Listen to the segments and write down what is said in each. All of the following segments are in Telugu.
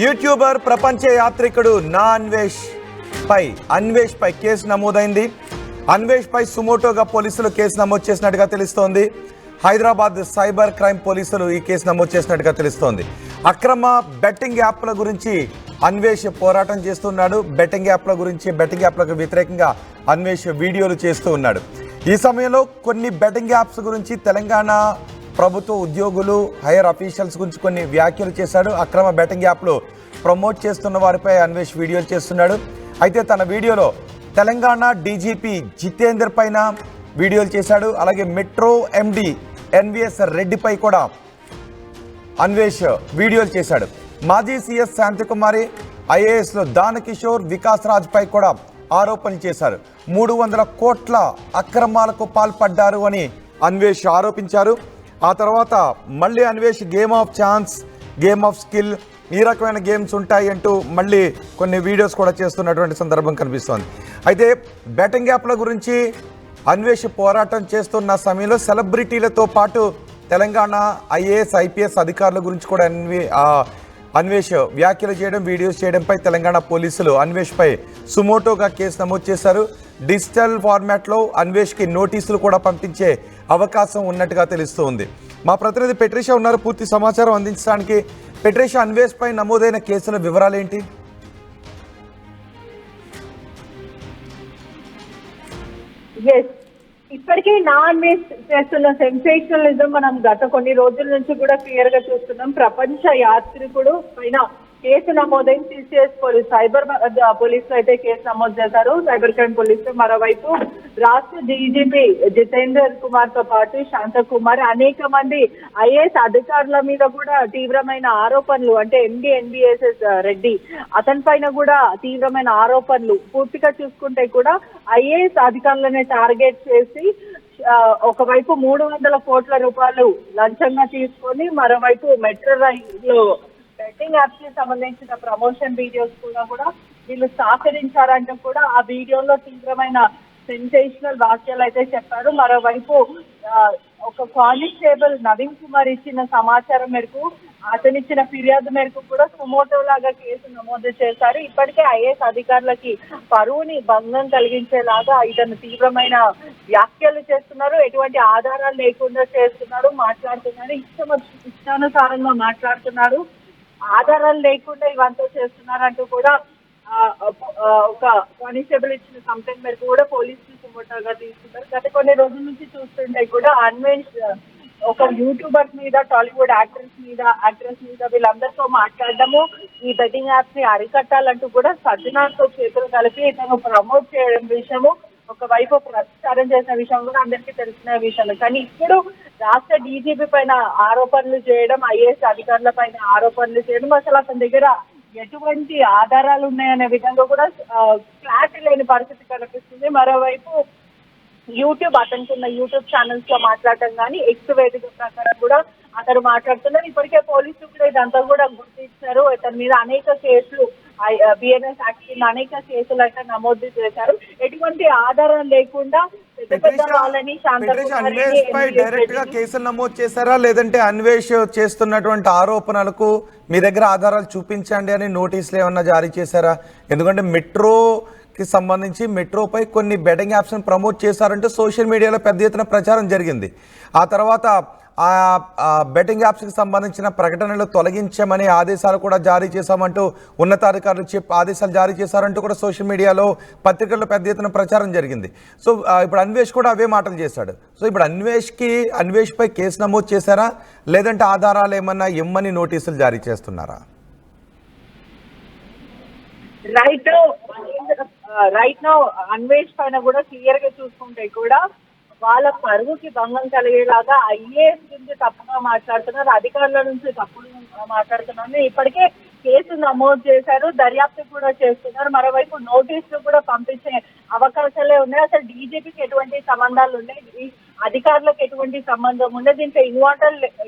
యూట్యూబర్ ప్రపంచ యాత్రికుడు అన్వేష్ పై కేసు నమోదైంది. అన్వేష్ పై సుమోటోగా పోలీసులు కేసు నమోదు చేసినట్టుగా తెలుస్తోంది. హైదరాబాద్ సైబర్ క్రైమ్ పోలీసులు ఈ కేసు నమోదు చేసినట్టుగా తెలుస్తోంది. అక్రమ బెట్టింగ్ యాప్ల గురించి అన్వేష్ పోరాటం చేస్తున్నాడు. బెట్టింగ్ యాప్లకు వ్యతిరేకంగా అన్వేష్ వీడియోలు చేస్తూ ఉన్నాడు. ఈ సమయంలో కొన్ని బెట్టింగ్ యాప్స్ గురించి తెలంగాణ ప్రభుత్వ ఉద్యోగులు హైయర్ అఫీషియల్స్ గురించి కొన్ని వ్యాఖ్యలు చేశాడు. అక్రమ బెట్టింగ్ యాప్లు ప్రమోట్ చేస్తున్న వారిపై అన్వేష్ వీడియోలు చేస్తున్నాడు. అయితే తన వీడియోలో తెలంగాణ డీజీపీ జితేందర్ పైన వీడియోలు చేశాడు. అలాగే మెట్రో ఎండి ఎన్విఎస్ రెడ్డిపై కూడా అన్వేష్ వీడియోలు చేశాడు. మాజీ సీఎస్ శాంతికుమారి, ఐఏఎస్లో దానకిషోర్, వికాస్ రాజ్ పై కూడా ఆరోపణలు చేశారు. 300 కోట్ల అక్రమాలకు పాల్పడ్డారు అని అన్వేష్ ఆరోపించారు. ఆ తర్వాత మళ్ళీ Anvesh game of chance, game of skill, ఈ రకమైన గేమ్స్ ఉంటాయి అంటూ మళ్ళీ కొన్ని వీడియోస్ కూడా చేస్తున్నటువంటి సందర్భం కనిపిస్తోంది. అయితే బెట్టింగ్ యాప్ల గురించి అన్వేష్ పోరాటం చేస్తున్న సమయంలో సెలబ్రిటీలతో పాటు తెలంగాణ ఐఏఎస్, ఐపీఎస్ అధికారుల గురించి కూడా అన్వేష్ వ్యాఖ్యలు చేయడం, వీడియోస్ చేయడంపై తెలంగాణ పోలీసులు అన్వేష్పై సుమోటోగా కేసు నమోదు చేశారు. డిజిటల్ ఫార్మాట్లో అన్వేష్కి నోటీసులు కూడా పంపించే అవకాశం ఉన్నట్టుగా తెలుస్తోంది. మా ప్రతినిధి పెట్రిషా ఉన్నారు పూర్తి సమాచారం అందించడానికి. పెట్రిషా, అన్వేష్ పై నమోదైన కేసుల వివరాలు ఏంటి? ఇప్పటికే అన్వేష్ చేస్తున్న సెన్సేషనలిజం మనం గత కొన్ని రోజుల నుంచి కూడా క్లియర్ గా చూస్తున్నాం. ప్రపంచ యాత్రికుడు పైన కేసు నమోదైంది. సిసిఎస్ పోలీస్, సైబర్ పోలీసులు అయితే కేసు నమోదు చేశారు, సైబర్ క్రైమ్ పోలీసులు. మరోవైపు రాష్ట్ర డీజీపీ జితేందర్ కుమార్ తో పాటు శాంతకుమార్, అనేక మంది ఐఏఎస్ అధికారుల మీద కూడా తీవ్రమైన ఆరోపణలు, అంటే ఎండి ఎన్బిఎస్ఎస్ రెడ్డి అతని పైన కూడా తీవ్రమైన ఆరోపణలు. పూర్తిగా చూసుకుంటే కూడా ఐఏఎస్ అధికారులనే టార్గెట్ చేసి ఒకవైపు 300 కోట్ల రూపాయలు లంచంగా తీసుకొని, మరోవైపు మెట్రో రైల్లో బెట్టింగ్ యాప్స్ కి సంబంధించిన ప్రమోషన్ వీడియోస్ కూడా వీళ్ళు సహకరించారంటూ కూడా ఆ వీడియోలో తీవ్రమైన సెన్సేషనల్ వాక్యాలు అయితే చెప్పారు. మరోవైపు ఒక కానిస్టేబుల్ నవీన్ కుమార్ ఇచ్చిన సమాచారం మేరకు, అతనిచ్చిన ఫిర్యాదు మేరకు కూడా సుమోటో లాగా కేసు నమోదు చేశారు. ఇప్పటికే ఐఏఎస్ అధికారులకి పరువుని భంగం కలిగించేలాగా ఇతను తీవ్రమైన వ్యాఖ్యలు చేస్తున్నారు. ఎటువంటి ఆధారాలు లేకుండా చేస్తున్నారు, మాట్లాడుతున్నారు, ఇష్టానుసారంగా మాట్లాడుతున్నారు, ఆధారాలు లేకుండా ఇవంతా చేస్తున్నారంటూ కూడా ఒక కానిస్టేబుల్ ఇచ్చిన కంప్లైంట్ మేరకు కూడా పోలీసులు సుమోటోగా తీసుకున్నారు. గత కొన్ని రోజుల నుంచి చూస్తుంటే కూడా అన్వేష్ ఒక యూట్యూబర్ మీద, టాలీవుడ్ యాక్ట్రెస్ మీద వీళ్ళందరితో మాట్లాడడము, ఈ బెట్టింగ్ యాప్స్ ని అరికట్టాలంటూ కూడా సజ్జనాలతో చేతులు కలిపి ఇతను ప్రమోట్ చేయడం విషయము, ఒకవైపు ప్రచారం చేసిన విషయం కూడా అందరికీ తెలిసిన విషయం. కానీ ఇప్పుడు రాష్ట్ర డీజీపీ పైన ఆరోపణలు చేయడం, ఐఏఎస్ అధికారుల పైన ఆరోపణలు చేయడం, అసలు అతని దగ్గర ఎటువంటి ఆధారాలు ఉన్నాయనే విధంగా కూడా క్లారిటీ లేని పరిస్థితి కనిపిస్తుంది. మరోవైపు అతనికి ఉన్న యూట్యూబ్ ఛానల్స్ లో మాట్లాడటం కానీ, ఎక్స్ వేదిక ప్రకారం కూడా అతను మాట్లాడుతున్నారు. ఇప్పటికే పోలీసులు కూడా ఇదంతా కూడా గుర్తించారు. అతని మీద అనేక కేసులు, బిఎన్ఎస్ యాక్ట్ కింద అనేక కేసులు అయితే నమోదు చేశారు. ఎటువంటి ఆధారం లేకుండా డైరెక్ట్ గా కేసులు నమోదు చేశారా, లేదంటే అన్వేష్ చేస్తున్నటువంటి ఆరోపణలకు మీ దగ్గర ఆధారాలు చూపించండి అని నోటీసులు ఏమన్నా జారీ చేశారా? ఎందుకంటే మెట్రోకి సంబంధించి మెట్రోపై కొన్ని బెట్టింగ్ యాప్స్ ప్రమోట్ చేశారంటూ సోషల్ మీడియాలో పెద్ద ఎత్తున ప్రచారం జరిగింది. ఆ తర్వాత ఆ బెట్టింగ్ యాప్స్కి సంబంధించిన ప్రకటనలు తొలగించమని ఆదేశాలు కూడా జారీ చేశామంటూ ఉన్నతాధికారులు ఆదేశాలు జారీ చేశారంటూ కూడా సోషల్ మీడియాలో, పత్రికల్లో పెద్ద ఎత్తున ప్రచారం జరిగింది. సో ఇప్పుడు అన్వేష్ కూడా అవే మాటలు చేశాడు. సో ఇప్పుడు అన్వేష్ పై కేసు నమోదు చేశారా, లేదంటే ఆధారాలు ఏమన్నా ఇమ్మని నోటీసులు జారీ చేస్తున్నారా? రైట్ నౌ అన్వేష్ పైన కూడా క్లియర్ గా చూసుకుంటే కూడా వాళ్ళ పరువుకి భంగం కలిగేలాగా ఐఏఎస్ నుంచి తప్పుగా మాట్లాడుతున్నారు, అధికారుల నుంచి తప్పుడు మాట్లాడుతున్నారు. ఇప్పటికే కేసు నమోదు చేశారు, దర్యాప్తు కూడా చేస్తున్నారు. మరోవైపు నోటీసులు కూడా పంపించే అవకాశాలే ఉన్నాయి. అసలు డీజీపీకి ఎటువంటి సంబంధాలు ఉన్నాయి, అధికారులకు ఎటువంటి సంబంధం ఉండదు. దీంట్లో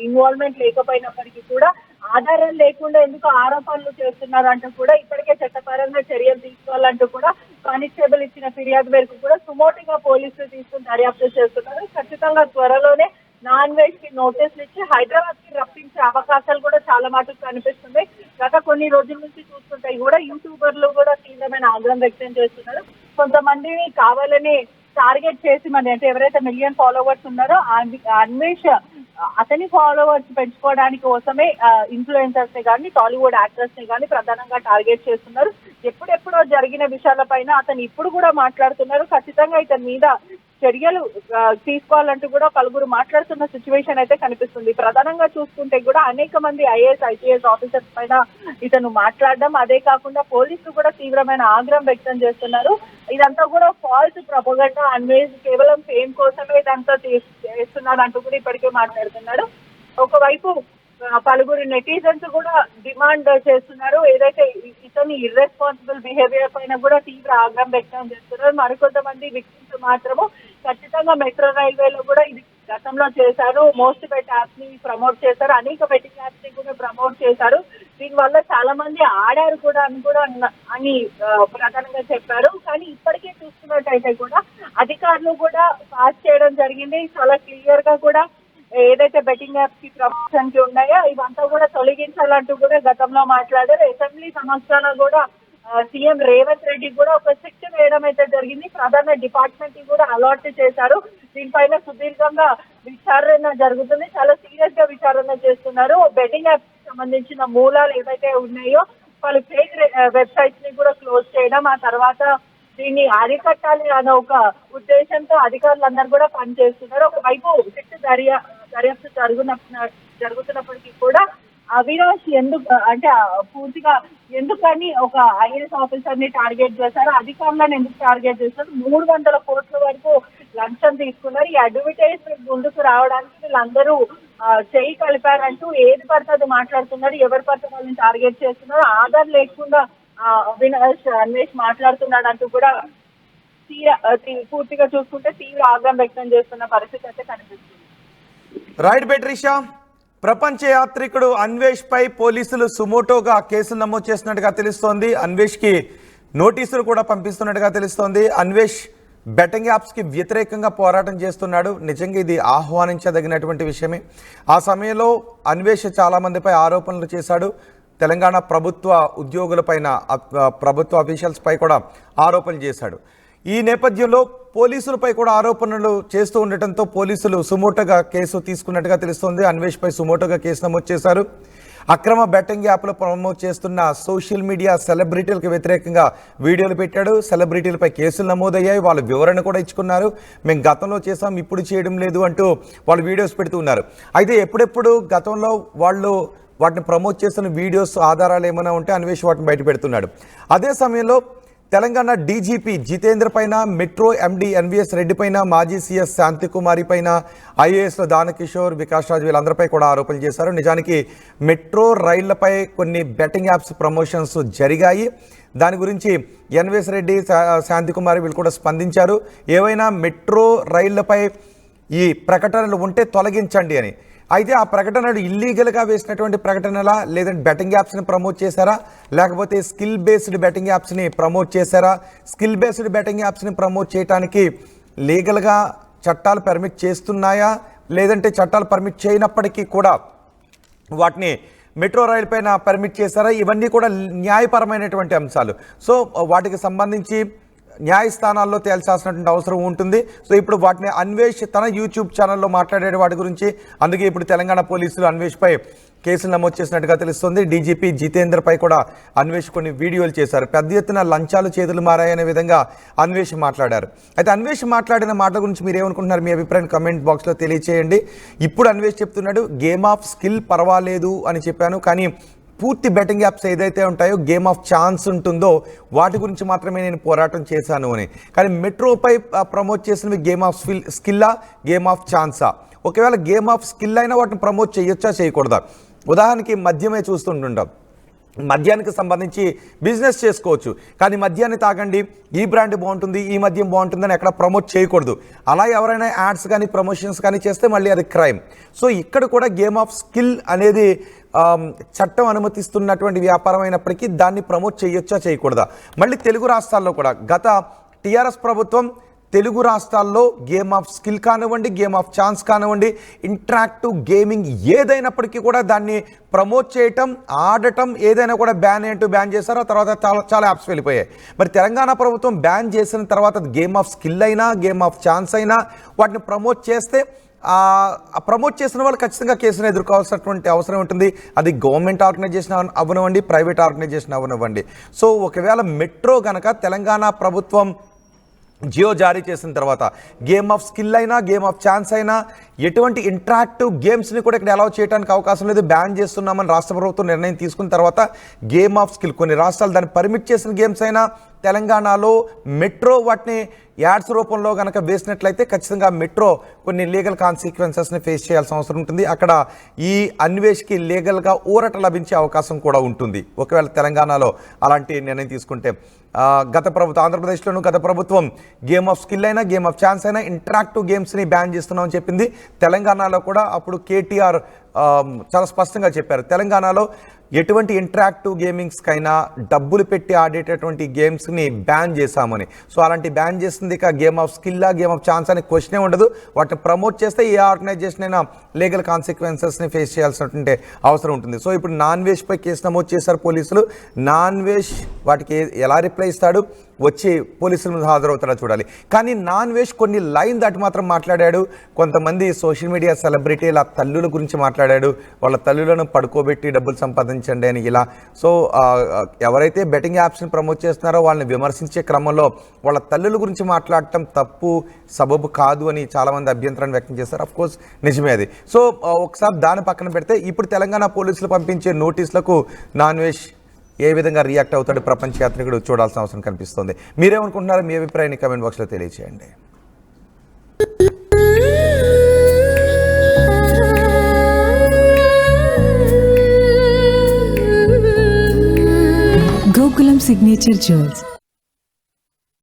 ఇన్వాల్వ్మెంట్ లేకపోయినప్పటికీ కూడా ఆధారాలు లేకుండా ఎందుకు ఆరోపణలు చేస్తున్నారంటూ కూడా ఇప్పటికే చట్టపరంగా చర్యలు తీసుకోవాలంటూ కూడా కానిస్టేబుల్ ఇచ్చిన ఫిర్యాదు మేరకు కూడా సుమోటోగా పోలీసులు తీసుకుని దర్యాప్తు చేస్తున్నారు. ఖచ్చితంగా త్వరలోనే నాన్ వెజ్ కి నోటీసులు ఇచ్చి హైదరాబాద్ కి రప్పించే అవకాశాలు కూడా చాలా మటుకు కనిపిస్తుంది. గత కొన్ని రోజుల నుంచి చూస్తుంటే కూడా యూట్యూబర్లు కూడా తీవ్రమైన ఆగ్రహం వ్యక్తం చేస్తున్నారు. కొంతమందిని కావాలని టార్గెట్ చేసి మరి అంటే ఎవరైతే మిలియన్ ఫాలోవర్స్ ఉన్నారో అన్వేష్ అతని ఫాలోవర్స్ పెంచుకోవడానికి కోసమే ఇన్ఫ్లుయెన్సర్స్ ని కానీ టాలీవుడ్ యాక్టర్స్ ని కానీ ప్రధానంగా టార్గెట్ చేస్తున్నారు. ఎప్పుడెప్పుడో జరిగిన విషయాలపైన అతను ఇప్పుడు కూడా మాట్లాడుతున్నారు. ఖచ్చితంగా ఇతని మీద చర్యలు తీసుకోవాలంటూ కూడా పలువురు మాట్లాడుతున్న సిచ్యువేషన్ అయితే కనిపిస్తుంది. ప్రధానంగా చూసుకుంటే కూడా అనేక మంది ఐఏఎస్ ఐపీఎస్ ఆఫీసర్స్ పైన ఇతను మాట్లాడడం, అదే కాకుండా పోలీసులు కూడా తీవ్రమైన ఆగ్రహం వ్యక్తం చేస్తున్నారు. ఇదంతా కూడా ఫాల్స్ ప్రొపగండా, అన్వేష్ కేవలం ఫేమ్ కోసమే ఇదంతా చేస్తున్నారు అంటూ కూడా ఇప్పటికే మాట్లాడుతున్నారు. ఒకవైపు పలువురు నెటిజన్స్ కూడా డిమాండ్ చేస్తున్నారు. ఏదైతే ఇతని ఇర్రెస్పాన్సిబుల్ బిహేవియర్ పైన కూడా తీవ్ర ఆగ్రహం వ్యక్తం చేస్తున్నారు. మరికొంతమంది విక్టిమ్స్ మాత్రము ఖచ్చితంగా మెట్రో రైల్వేలో కూడా ఇది గతంలో చేశారు. మోస్ట్ బెట్ యాప్స్ ని ప్రమోట్ చేశారు, అనేక బెట్టింగ్ యాప్స్ ని కూడా ప్రమోట్ చేశారు. దీనివల్ల చాలా మంది ఆడారు కూడా అని ప్రధానంగా చెప్పారు. కానీ ఇప్పటికే చూస్తున్నట్టయితే కూడా అధికారులు కూడా పాస్ చేయడం జరిగింది. చాలా క్లియర్ గా కూడా ఏదైతే బెట్టింగ్ యాప్స్ కి ప్రమోషన్ కి ఉన్నాయో ఇవంతా కూడా తొలగించాలంటూ కూడా గతంలో మాట్లాడారు. అసెంబ్లీ సమక్షంలో కూడా సీఎం రేవంత్ రెడ్డి కూడా ఒక శిక్ష వేయడం అయితే జరిగింది. ప్రధాన డిపార్ట్మెంట్ కి కూడా అలాట్ చేశారు. దీనిపైన సుదీర్ఘంగా విచారణ జరుగుతుంది. చాలా సీరియస్ గా విచారణ చేస్తున్నారు. బెట్టింగ్ యాప్స్ కి సంబంధించిన మూలాలు ఏవైతే ఉన్నాయో వాళ్ళు ఫేక్ వెబ్సైట్స్ ని కూడా క్లోజ్ చేయడం, ఆ తర్వాత దీన్ని అరికట్టాలి అనే ఒక ఉద్దేశంతో అధికారులందరూ కూడా పనిచేస్తున్నారు. ఒకవైపు సిట్టు దర్యాప్తు జరుగుతున్నప్పటికీ కూడా అవినాష్ ఎందుకు అంటే పూర్తిగా ఎందుకని ఒక ఐఏఎస్ ఆఫీసర్ ని టార్గెట్ చేశారు, అధికారులను ఎందుకు టార్గెట్ చేశారు, 300 కోట్ల వరకు లంచం తీసుకున్నారు. ఈ అడ్వర్టైజ్మెంట్ ముందుకు రావడానికి వీళ్ళందరూ చేయి కలిపారంటూ ఏది పడితే అది మాట్లాడుతున్నారు. ఎవరు పడితే వాళ్ళని టార్గెట్ చేస్తున్నారు. ఆధార్ లేకుండా అన్వేష్ మాట్లాడుతున్నాడు అంటూ కూడా పూర్తిగా చూసుకుంటే తీవ్ర ఆగ్రహం వ్యక్తం చేస్తున్న పరిస్థితి అయితే కనిపిస్తుంది. రైట్ బెట్రిషా, ప్రపంచ యాత్రికుడు అన్వేష్ పై పోలీసులు సుమోటోగా కేసులు నమోదు చేసినట్టుగా తెలుస్తోంది. అన్వేష్ కి నోటీసులు కూడా పంపిస్తున్నట్టుగా తెలుస్తోంది. అన్వేష్ బెట్టింగ్ యాప్స్ కి వ్యతిరేకంగా పోరాటం చేస్తున్నాడు. నిజంగా ఇది ఆహ్వానించదగినటువంటి విషయమే. ఆ సమయంలో అన్వేష్ చాలా మందిపై ఆరోపణలు చేశాడు. తెలంగాణ ప్రభుత్వ ఉద్యోగులపైన, ప్రభుత్వ అఫీషియల్స్ పై కూడా ఆరోపణలు చేశాడు. ఈ నేపథ్యంలో పోలీసులపై కూడా ఆరోపణలు చేస్తూ ఉండటంతో పోలీసులు సుమోటోగా కేసు తీసుకున్నట్టుగా తెలుస్తోంది. అన్వేష్ పై సుమోటోగా కేసు నమోదు చేశారు. అక్రమ బెట్టింగ్ యాప్లు ప్రమోట్ చేస్తున్న సోషల్ మీడియా సెలబ్రిటీలకు వ్యతిరేకంగా వీడియోలు పెట్టాడు. సెలబ్రిటీలపై కేసులు నమోదయ్యాయి. వాళ్ళు వివరణ కూడా ఇచ్చుకున్నారు. మేము గతంలో చేసాం, ఇప్పుడు చేయడం లేదు అంటూ వాళ్ళు వీడియోస్ పెడుతూ ఉన్నారు. అయితే ఎప్పుడెప్పుడు గతంలో వాళ్ళు వాటిని ప్రమోట్ చేస్తున్న వీడియోస్ ఆధారాలు ఏమైనా ఉంటే అన్వేష్ వాటిని బయట పెడుతున్నాడు. అదే సమయంలో తెలంగాణ డీజీపీ జితేంద్ర పైన, మెట్రో ఎండీ ఎన్వీఎస్ రెడ్డి పైన, మాజీ సీఎస్ శాంతికుమారి పైన, ఐఏఎస్లో దానకిషోర్, వికాస్ రాజ్ వీళ్ళందరిపై కూడా ఆరోపణలు చేశారు. నిజానికి మెట్రో రైళ్లపై కొన్ని బెట్టింగ్ యాప్స్ ప్రమోషన్స్ జరిగాయి. దాని గురించి ఎన్వీఎస్ రెడ్డి, శాంతికుమారి వీళ్ళు కూడా స్పందించారు. ఏవైనా మెట్రో రైళ్లపై ఈ ప్రకటనలు ఉంటే తొలగించండి అని. అయితే ఆ ప్రకటనలు ఇల్లీగల్గా వేసినటువంటి ప్రకటనలా, లేదంటే బెట్టింగ్ యాప్స్ని ప్రమోట్ చేశారా, లేకపోతే స్కిల్ బేస్డ్ బెట్టింగ్ యాప్స్ని ప్రమోట్ చేశారా? స్కిల్ బేస్డ్ బెట్టింగ్ యాప్స్ని ప్రమోట్ చేయడానికి లీగల్గా చట్టాలు పర్మిట్ చేస్తున్నాయా, లేదంటే చట్టాలు పర్మిట్ చేయనప్పటికీ కూడా వాటిని మెట్రో రైలు పైన పర్మిట్ చేశారా? ఇవన్నీ కూడా న్యాయపరమైనటువంటి అంశాలు. సో వాటికి సంబంధించి న్యాయస్థానాల్లో తేల్చాల్సినటువంటి అవసరం ఉంటుంది. సో ఇప్పుడు వాటిని అన్వేష్ తన యూట్యూబ్ ఛానల్లో మాట్లాడే వాటి గురించి, అందుకే ఇప్పుడు తెలంగాణ పోలీసులు అన్వేష్పై కేసులు నమోదు చేసినట్టుగా తెలుస్తుంది. డీజీపీ జితేంద్ర పై కూడా అన్వేష్ కొన్ని వీడియోలు చేశారు. పెద్ద ఎత్తున లంచాలు చేతులు మారాయనే విధంగా అన్వేష్ మాట్లాడారు. అయితే అన్వేష్ మాట్లాడిన మాటల గురించి మీరు ఏమనుకుంటున్నారు? మీ అభిప్రాయం కమెంట్ బాక్స్లో తెలియచేయండి. ఇప్పుడు అన్వేష్ చెప్తున్నాడు గేమ్ ఆఫ్ స్కిల్ పర్వాలేదు అని చెప్పాను, కానీ పూర్తి బెట్టింగ్ యాప్స్ ఏదైతే ఉంటాయో గేమ్ ఆఫ్ ఛాన్స్ ఉంటుందో వాటి గురించి మాత్రమే నేను పోరాటం చేశాను అని. కానీ మెట్రోపై ప్రమోట్ చేసినవి గేమ్ ఆఫ్ స్కిల్లా, గేమ్ ఆఫ్ ఛాన్సా? ఒకవేళ గేమ్ ఆఫ్ స్కిల్ అయినా వాటిని ప్రమోట్ చేయొచ్చా, చేయకూడదా? ఉదాహరణకి మద్యమే చూస్తుంటుంటాం. మద్యానికి సంబంధించి బిజినెస్ చేసుకోవచ్చు, కానీ మద్యాన్ని తాగండి, ఈ బ్రాండ్ బాగుంటుంది, ఈ మద్యం బాగుంటుందని ఎక్కడ ప్రమోట్ చేయకూడదు. అలా ఎవరైనా యాడ్స్ కానీ ప్రమోషన్స్ కానీ చేస్తే మళ్ళీ అది క్రైమ్. సో ఇక్కడ కూడా గేమ్ ఆఫ్ స్కిల్ అనేది చట్టం అనుమతిస్తున్నటువంటి వ్యాపారం అయినప్పటికీ దాన్ని ప్రమోట్ చేయొచ్చా, చేయకూడదా? మళ్ళీ తెలుగు రాష్ట్రాల్లో కూడా గత టీఆర్ఎస్ ప్రభుత్వం తెలుగు రాష్ట్రాల్లో గేమ్ ఆఫ్ స్కిల్ కానివ్వండి, గేమ్ ఆఫ్ ఛాన్స్ కానివ్వండి, ఇంటరాక్టివ్ గేమింగ్ ఏదైనప్పటికీ కూడా దాన్ని ప్రమోట్ చేయటం, ఆడటం ఏదైనా కూడా బ్యాన్ చేశారు. ఆ తర్వాత చాలా యాప్స్ వెళ్ళిపోయాయి. మరి తెలంగాణ ప్రభుత్వం బ్యాన్ చేసిన తర్వాత గేమ్ ఆఫ్ స్కిల్ అయినా, గేమ్ ఆఫ్ ఛాన్స్ అయినా వాటిని ప్రమోట్ చేస్తే ప్రమోట్ చేసిన వాళ్ళు ఖచ్చితంగా కేసును ఎదుర్కోవాల్సినటువంటి అవసరం ఉంటుంది. అది గవర్నమెంట్ ఆర్గనైజేషన్ అవ్వనివ్వండి, ప్రైవేట్ ఆర్గనైజేషన్ అవ్వనివ్వండి. సో ఒకవేళ మెట్రో గనక తెలంగాణ ప్రభుత్వం జియో జారీ చేసిన తర్వాత గేమ్ ఆఫ్ స్కిల్ అయినా, గేమ్ ఆఫ్ ఛాన్స్ అయినా ఎటువంటి ఇంటరాక్టివ్ గేమ్స్ని కూడా ఇక్కడ అలౌ చేయడానికి అవకాశం లేదు, బ్యాన్ చేస్తున్నామని రాష్ట్ర ప్రభుత్వం నిర్ణయం తీసుకున్న తర్వాత గేమ్ ఆఫ్ స్కిల్ కొన్ని రాష్ట్రాలు దాన్ని పర్మిట్ చేసిన గేమ్స్ అయినా తెలంగాణలో మెట్రో వాటిని యాడ్స్ రూపంలో కనుక వేసినట్లయితే ఖచ్చితంగా మెట్రో కొన్ని లీగల్ కాన్సిక్వెన్సెస్ని ఫేస్ చేయాల్సిన అవసరం ఉంటుంది. అక్కడ ఈ అన్వేష్కి లీగల్గా ఊరట లభించే అవకాశం కూడా ఉంటుంది ఒకవేళ తెలంగాణలో అలాంటి నిర్ణయం తీసుకుంటే. గత ప్రభుత్వం ఆంధ్రప్రదేశ్లోనూ గత ప్రభుత్వం గేమ్ ఆఫ్ స్కిల్ అయినా, గేమ్ ఆఫ్ ఛాన్స్ అయినా ఇంటరాక్టివ్ గేమ్స్ని బ్యాన్ చేస్తున్నామని చెప్పింది. తెలంగాణలో కూడా అప్పుడు కేటీఆర్ చాలా స్పష్టంగా చెప్పారు, తెలంగాణలో ఎటువంటి ఇంటరాక్టివ్ గేమింగ్స్కైనా డబ్బులు పెట్టి ఆడేటటువంటి గేమ్స్ని బ్యాన్ చేశామని. సో అలాంటి బ్యాన్ చేస్తుంది ఇక గేమ్ ఆఫ్ స్కిల్లా, గేమ్ ఆఫ్ ఛాన్స్ అనే క్వశ్చనే ఉండదు. వాటిని ప్రమోట్ చేస్తే ఏ ఆర్గనైజేషన్ అయినా లీగల్ కాన్సిక్వెన్సెస్ని ఫేస్ చేయాల్సినటువంటి అవసరం ఉంటుంది. సో ఇప్పుడు నాన్ వేష్పై కేసు నమోదు చేశారు పోలీసులు. నాన్ వేష్ వాటికి ఎలా రిప్లై ఇస్తాడు, వచ్చి పోలీసుల ముందు హాజరవుతాడో చూడాలి. కానీ నాన్ వేష్ కొన్ని లైన్ దాటి మాత్రం మాట్లాడాడు. కొంతమంది సోషల్ మీడియా సెలబ్రిటీల తల్లుల గురించి మాట్లాడాడు, వాళ్ళ తల్లులను పడుకోబెట్టి డబ్బులు సంపాదించండి అని ఇలా. సో ఎవరైతే బెట్టింగ్ యాప్స్ని ప్రమోట్ చేస్తున్నారో వాళ్ళని విమర్శించే క్రమంలో వాళ్ళ తల్లుల గురించి మాట్లాడటం తప్పు, సబబు కాదు అని చాలామంది అభ్యంతరాన్ని వ్యక్తం చేస్తారు. అఫ్ కోర్స్ నిజమే అది. సో ఒకసారి దాని పక్కన పెడితే ఇప్పుడు తెలంగాణ పోలీసులు పంపించే నోటీసులకు నాన్ వేష్ ఏ విధంగా రియాక్ట్ అవుతాడు ప్రపంచ యాత్రికుడు చూడాల్సిన అవసరం కనిపిస్తుంది. మీరేమనుకుంటున్నారో మీ అభిప్రాయాన్ని కామెంట్ బాక్స్లో తెలియజేయండి. Gokulam Signature Jewels,